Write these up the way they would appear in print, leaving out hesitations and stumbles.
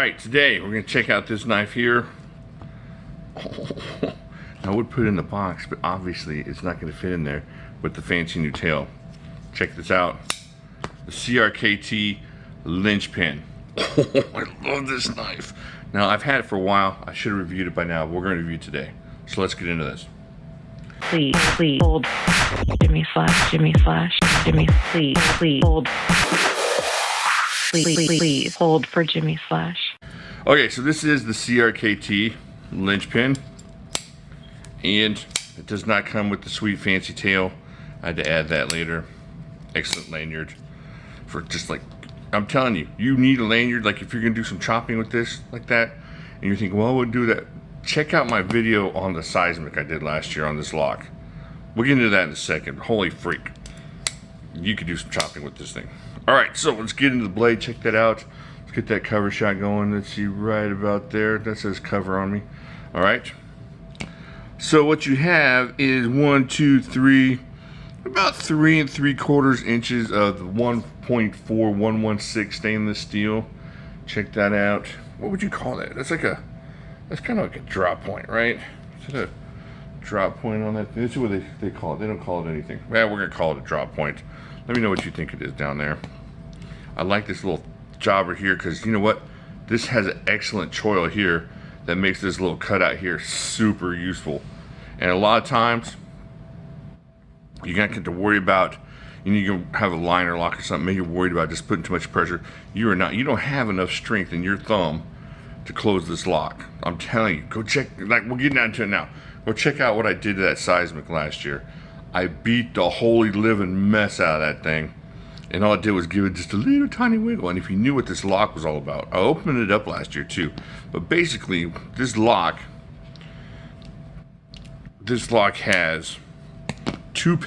Alright, today we're going to check out this knife here. I would put it in the box, but obviously it's not going to fit in there with the fancy new tail. Check this out. The CRKT Linchpin. I love this knife. Now, I've had it for a while. I should have reviewed it by now. But we're going to review it today. So let's get into this. Please hold. Jimislash. Please hold. Please hold for Jimislash. Okay, so this is the CRKT Linchpin, and it does not come with the sweet fancy tail. I had to add that later. Excellent lanyard for just like, I'm telling you, you need a lanyard. Like if you're gonna do some chopping with this like that, and you're thinking, well, I wouldn't do that. Check out my video on the seismic I did last year on this lock. We'll get into that in a second. Holy freak, you could do some chopping with this thing. All right, so let's get into the blade. Check that out. Let's get that cover shot going. Let's see right about there. That says cover on me. All right. So what you have is about 3 3/4 inches of the 1.4116 stainless steel. Check that out. What would you call that? That's kind of like a drop point, right? Is that a drop point on that thing? This is what they call it. They don't call it anything. Well, we're gonna call it a drop point. Let me know what you think it is down there. I like this little jobber here because you know what? This has an excellent choil here that makes this little cutout here super useful. And a lot of times, you're not going to worry about, you can have a liner lock or something, maybe you're worried about just putting too much pressure. You don't have enough strength in your thumb to close this lock. I'm telling you, go check, like we'll get down to it now. Go check out what I did to that seismic last year. I beat the holy living mess out of that thing. And all I did was give it just a little tiny wiggle. And if you knew what this lock was all about, I opened it up last year too. But basically, this lock has two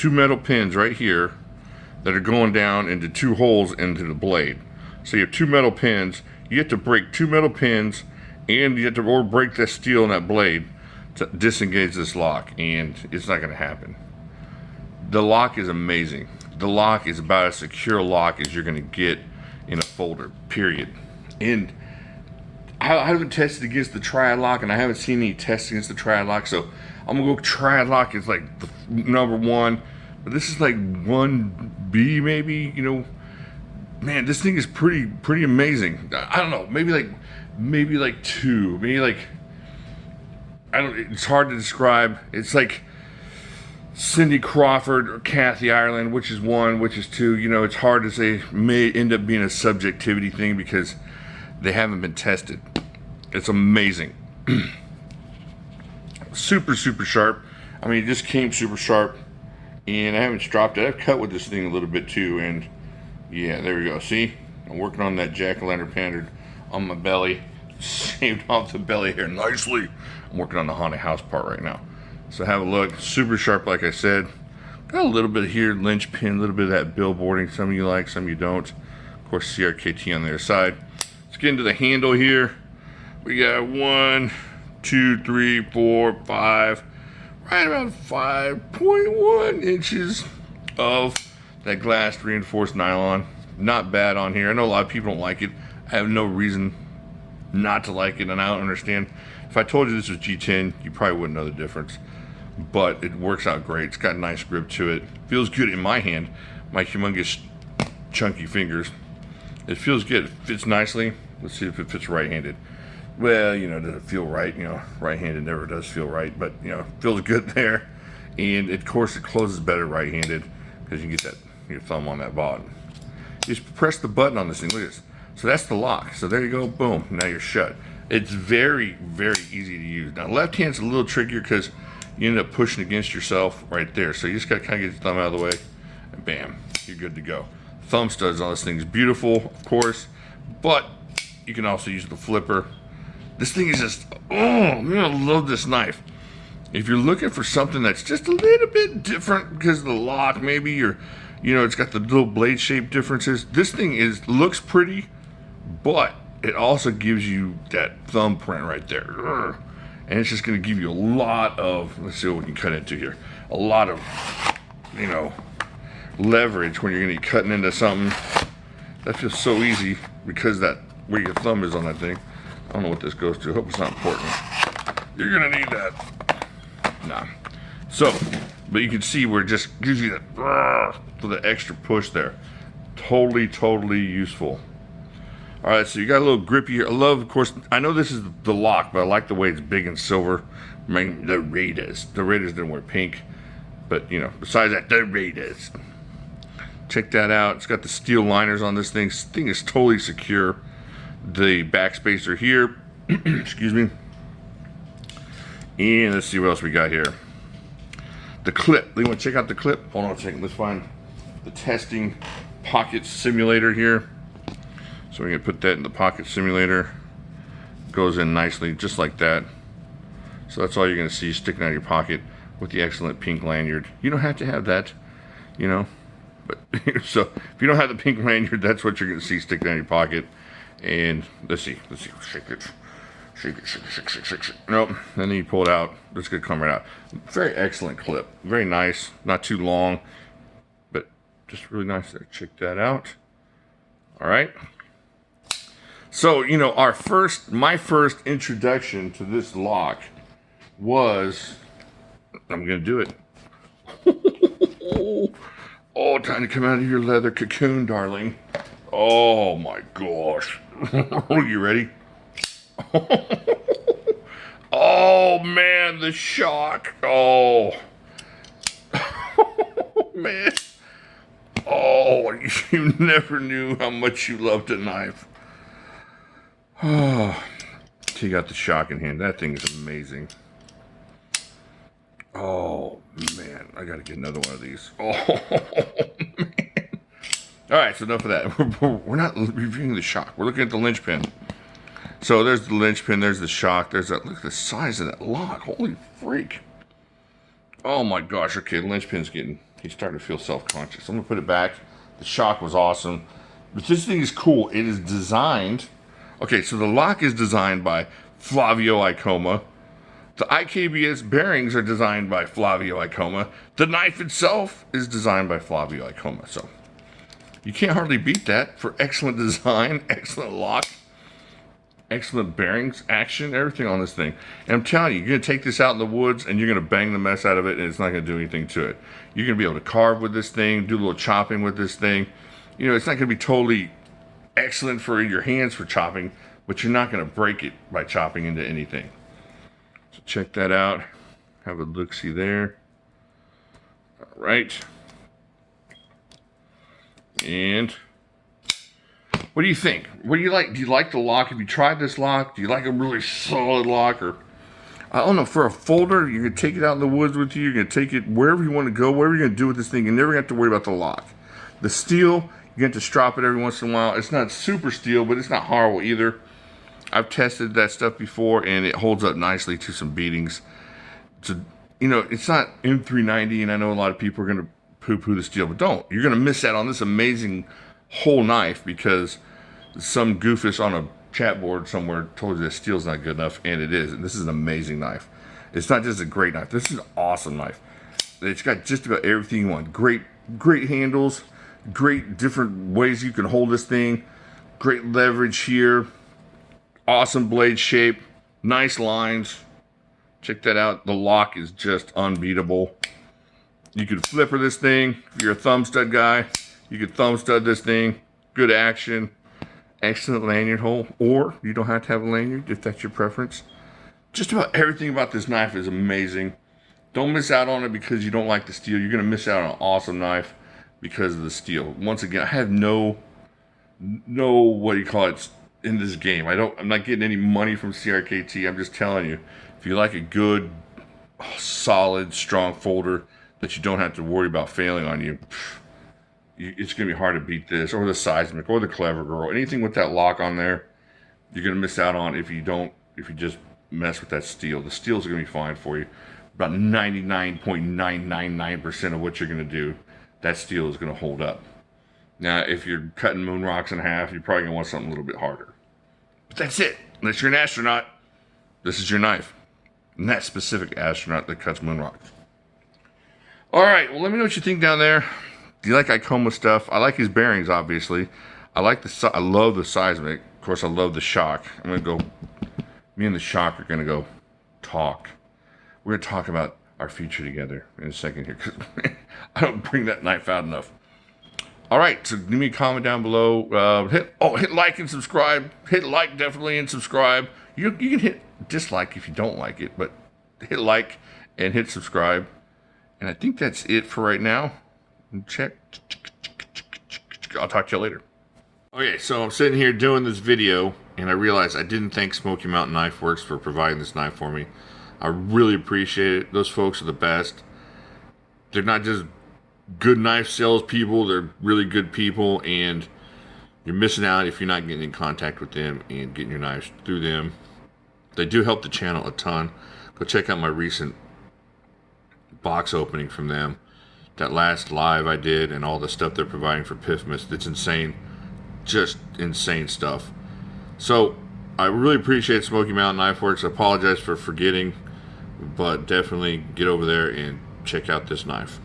metal pins right here that are going down into 2 holes into the blade. So you have 2 metal pins. You have to break 2 metal pins, and you have to break that steel in that blade to disengage this lock, and it's not going to happen. The lock is amazing. The lock is about as secure a lock as you're going to get in a folder, period. And I haven't tested against the triad lock, and I haven't seen any tests against the triad lock, so I'm going to go triad lock is like the number 1, but this is like 1B maybe, you know. Man, this thing is pretty amazing. I don't know, maybe like 2, maybe like, it's hard to describe. It's like Cindy Crawford or Kathy Ireland, which is 1, which is 2. You know, it's hard to say. It may end up being a subjectivity thing because they haven't been tested. It's amazing. Super sharp. I mean, it just came super sharp, and I haven't dropped it. I've cut with this thing a little bit too, and yeah, there we go. See, I'm working on that jack-o'-lantern pattern on my belly. Shaved off the belly hair nicely. I'm working on the haunted house part right now. So have a look. Super sharp, like I said. Got a little bit here, linchpin, a little bit of that billboarding. Some of you like, some of you don't. Of course, CRKT on the other side. Let's get into the handle here. We got 1, 2, 3, 4, 5. Right about 5.1 inches of that glass reinforced nylon. Not bad on here. I know a lot of people don't like it. I have no reason not to like it, and I don't understand. If I told you this was G10, you probably wouldn't know the difference, but it works out great. It's got a nice grip to it. Feels good in my hand, my humongous chunky fingers. It feels good. It fits nicely. Let's see if it fits right-handed. Well, you know, does it feel right? You know, right-handed never does feel right, but you know, feels good there. And of course it closes better right-handed because you get that your thumb on that bottom. You just press the button on this thing. Look at this. So that's the lock. So there you go, boom, now you're shut. It's very easy to use. Now left hand's a little trickier because you end up pushing against yourself right there. So you just gotta kind of get your thumb out of the way, and bam, you're good to go. Thumb studs on this thing is beautiful, of course, but you can also use the flipper. This thing is just, oh man, I love this knife. If you're looking for something that's just a little bit different because of the lock maybe, or you know, it's got the little blade shape differences, this thing looks pretty, but it also gives you that thumbprint right there. And it's just going to give you a lot of, let's see what we can cut into here, a lot of, you know, leverage when you're going to be cutting into something. That feels so easy because that where your thumb is on that thing. I don't know what this goes to. I hope it's not important. You're gonna need that. Nah. So, but you can see where it just gives you that for the extra push there. Totally useful. All right, so you got a little grippy here. I love, of course, I know this is the lock, but I like the way it's big and silver. I mean, the Raiders didn't wear pink, but you know, besides that, the Raiders. Check that out. It's got the steel liners on this thing. This thing is totally secure. The backspacer here, excuse me. And let's see what else we got here. The clip. You want to check out the clip? Hold on a second. Let's find the testing pocket simulator here. So we're going to put that in the pocket simulator. Goes in nicely, just like that. So that's all you're going to see sticking out of your pocket with the excellent pink lanyard. You don't have to have that, you know. But so if you don't have the pink lanyard, that's what you're going to see sticking out of your pocket. And let's see, shake it. Shake. Nope, and then you pull it out. It's going to come right out. Very excellent clip. Very nice. Not too long, but just really nice there. Check that out. All right. So, you know, my first introduction to this lock was, I'm going to do it. Oh, time to come out of your leather cocoon, darling. Oh my gosh. Are you ready? Oh man, the shock. Oh. Man. Oh, you never knew how much you loved a knife. Oh, so you got the shock in hand. That thing is amazing. Oh man, I gotta get another one of these. Oh man. All right, so enough of that. We're not reviewing the shock. We're looking at the linchpin. So there's the linchpin. There's the shock. There's that. Look at the size of that lock. Holy freak! Oh my gosh. Okay, the linchpin's he's starting to feel self-conscious. I'm gonna put it back. The shock was awesome, but this thing is cool. It is designed. Okay, so the lock is designed by Flavio Ikoma. The IKBS bearings are designed by Flavio Ikoma. The knife itself is designed by Flavio Ikoma. So you can't hardly beat that for excellent design, excellent lock, excellent bearings, action, everything on this thing. And I'm telling you, you're going to take this out in the woods and you're going to bang the mess out of it and it's not going to do anything to it. You're going to be able to carve with this thing, do a little chopping with this thing. You know, it's not going to be totally excellent for your hands for chopping, but you're not going to break it by chopping into anything. So check that out. Have a look-see there. All right. And what do you think? What do you like? Do you like the lock? Have you tried this lock? Do you like a really solid lock? Or, I don't know, for a folder, you're going to take it out in the woods with you. You're going to take it wherever you want to go, whatever you're going to do with this thing. You never have to worry about the lock. The steel, you get to strop it every once in a while. It's not super steel, but it's not horrible either. I've tested that stuff before, and it holds up nicely to some beatings. So, you know, it's not M390, and I know a lot of people are going to poo-poo the steel, but don't. You're going to miss out on this amazing whole knife because some goofus on a chat board somewhere told you that steel's not good enough, and it is. And this is an amazing knife. It's not just a great knife. This is an awesome knife. It's got just about everything you want. Great handles. Great different ways you can hold this thing. Great leverage here. Awesome blade shape. Nice lines. Check that out. The lock is just unbeatable. You could flipper this thing. If you're a thumb stud guy, you could thumb stud this thing. Good action. Excellent lanyard hole. Or you don't have to have a lanyard if that's your preference. Just about everything about this knife is amazing. Don't miss out on it because you don't like the steel. You're going to miss out on an awesome knife because of the steel. Once again, I have no what do you call it in this game. I'm not getting any money from CRKT. I'm just telling you, if you like a good, solid, strong folder that you don't have to worry about failing on you, it's going to be hard to beat this, or the Seismic, or the Clever Girl. Anything with that lock on there, you're going to miss out on if you just mess with that steel. The steel's going to be fine for you. About 99.999% of what you're going to do, that steel is going to hold up. Now, if you're cutting moon rocks in half, you're probably going to want something a little bit harder. But that's it. Unless you're an astronaut, this is your knife. And that specific astronaut that cuts moon rocks. All right, well, let me know what you think down there. Do you like Ikoma stuff? I like his bearings, obviously. I love the Seismic. Of course, I love the shock. I'm going to go, me and the shock are going to go talk. We're going to talk about our future together in a second here, because I don't bring that knife out enough. All right, so leave me a comment down below. Hit like and subscribe. Hit like definitely and subscribe. You can hit dislike if you don't like it, but hit like and hit subscribe. And I think that's it for right now. Check. I'll talk to you later. Okay, so I'm sitting here doing this video, and I realized I didn't thank Smoky Mountain Knife Works for providing this knife for me. I really appreciate it. Those folks are the best. They're not just good knife salespeople, they're really good people, and you're missing out if you're not getting in contact with them and getting your knives through them. They do help the channel a ton. Go check out my recent box opening from them. That last live I did, and all the stuff they're providing for Piffmas. It's insane. Just insane stuff. So I really appreciate Smoky Mountain Knife Works. I apologize for forgetting, but definitely get over there and check out this knife.